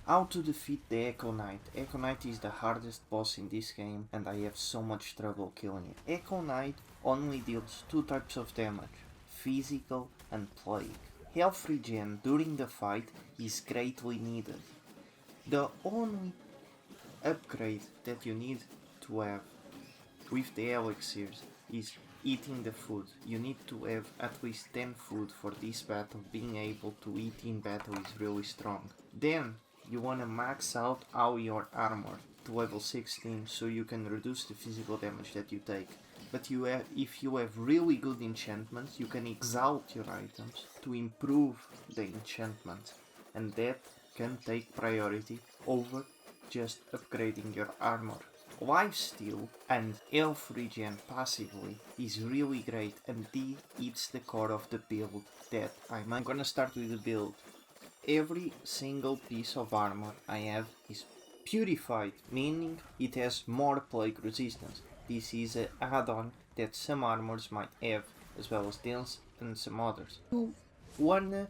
How to defeat the Echo Knight. Echo Knight is the hardest boss in this game and I have so much trouble killing it. Echo Knight only deals 2 types of damage, physical and plague. Health regen during the fight is greatly needed. The only upgrade that you need to have with the elixirs is eating the food. You need to have at least 10 food for this battle. Being able to eat in battle is really strong. Then you want to max out all your armor to level 16 so you can reduce the physical damage that you take. But if you have really good enchantments, you can exalt your items to improve the enchantment, and that can take priority over just upgrading your armor. Lifesteal and health regen passively is really great, and it's the core of the build that I'm gonna start with the build. Every single piece of armor I have is purified, meaning it has more plague resistance. This is an add-on that some armors might have, as well as dense and some others. You wanna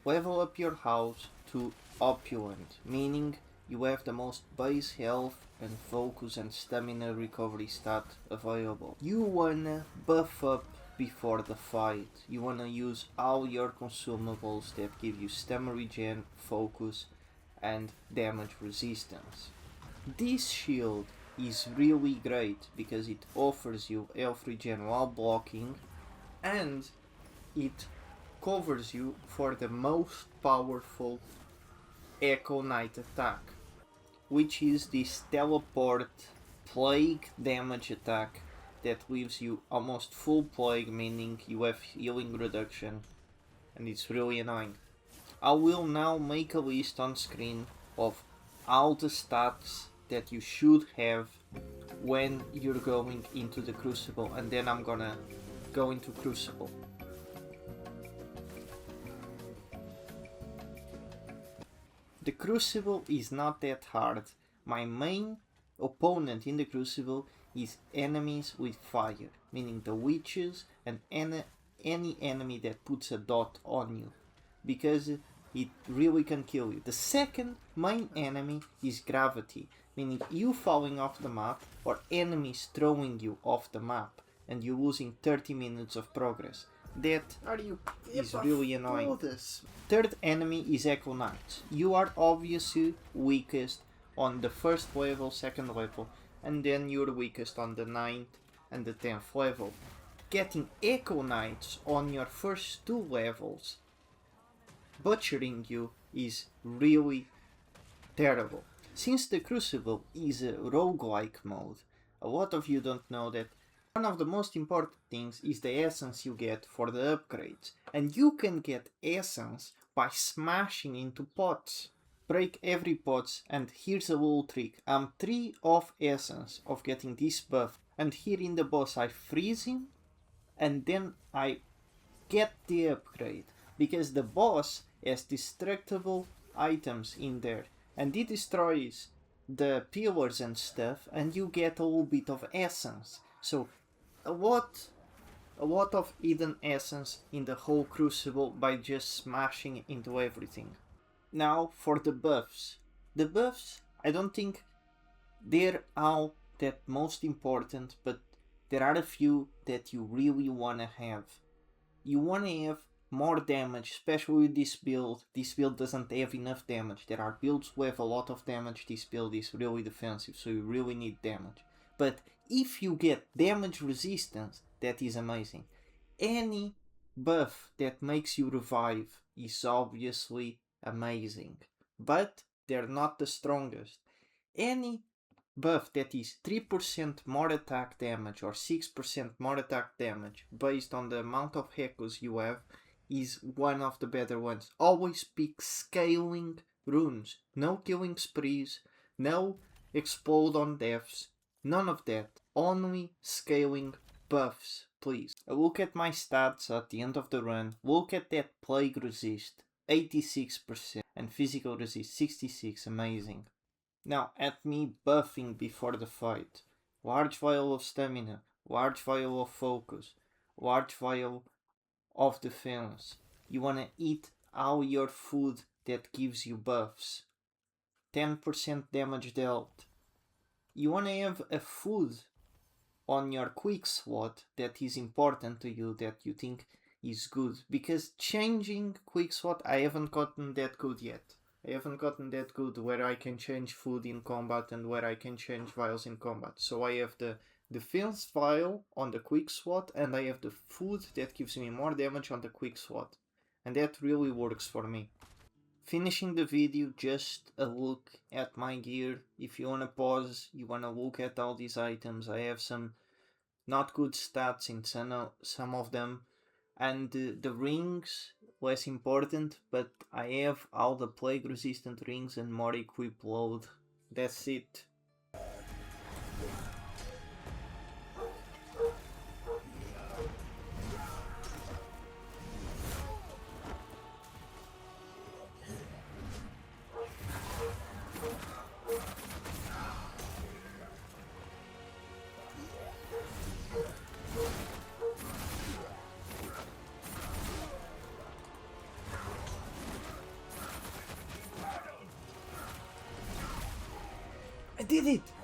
level up your house to opulent, meaning you have the most base health and focus and stamina recovery stat available. You wanna buff up before the fight. You wanna use all your consumables that give you stamina regen, focus and damage resistance. This shield is really great because it offers you health regen while blocking, and it covers you for the most powerful Echo Knight attack, which is this teleport plague damage attack that leaves you almost full plague, meaning you have healing reduction, and it's really annoying. I will now make a list on screen of all the stats that you should have when you're going into the Crucible, and then I'm gonna go into Crucible. The Crucible is not that hard. My main opponent in the Crucible is enemies with fire, meaning the witches and any enemy that puts a dot on you, because it really can kill you. The second main enemy is gravity, meaning you falling off the map or enemies throwing you off the map and you losing 30 minutes of progress. That is really annoying. Third enemy is Echo Knights. You are obviously weakest on the first level, second level, and then you're weakest on the 9th and the 10th level. Getting Echo Knights on your first 2 levels, butchering you, is really terrible. Since the Crucible is a roguelike mode, a lot of you don't know that one of the most important things is the essence you get for the upgrades, and you can get essence by smashing into pots. Break every pot, and here's a little trick. I'm 3 off essence of getting this buff, and here in the boss I freeze him and then I get the upgrade, because the boss has destructible items in there and it destroys the pillars and stuff, and you get a little bit of essence. So a lot of hidden essence in the whole Crucible by just smashing into everything. Now for the buffs. The buffs, I don't think they're all that most important, but there are a few that you really wanna have. You wanna have more damage, especially with this build. This build doesn't have enough damage. There are builds who have a lot of damage. This build is really defensive, so you really need damage. But if you get damage resistance, that is amazing. Any buff that makes you revive is obviously amazing, but they're not the strongest. Any buff that is 3% more attack damage or 6% more attack damage based on the amount of echoes you have is one of the better ones. Always pick scaling runes. No killing sprees, no explode on deaths, none of that. Only scaling buffs, please. Look at my stats at the end of the run. Look at that plague resist, 86%, and physical resist, 66, amazing. Now at me buffing before the fight. Large vial of stamina, large vial of focus, large vial of defense. You wanna eat all your food that gives you buffs. 10% damage dealt. You want to have a food on your quick SWAT that is important to you, that you think is good, because changing quick SWAT, I haven't gotten that good yet. I haven't gotten that good where I can change food in combat and where I can change vials in combat. So I have the defense vial on the quick SWAT and I have the food that gives me more damage on the quick SWAT, and that really works for me. Finishing the video, just a look at my gear. If you wanna pause, you wanna look at all these items, I have some not good stats in some of them, and the rings less important, but I have all the plague resistant rings and more equip load. That's it. I did it!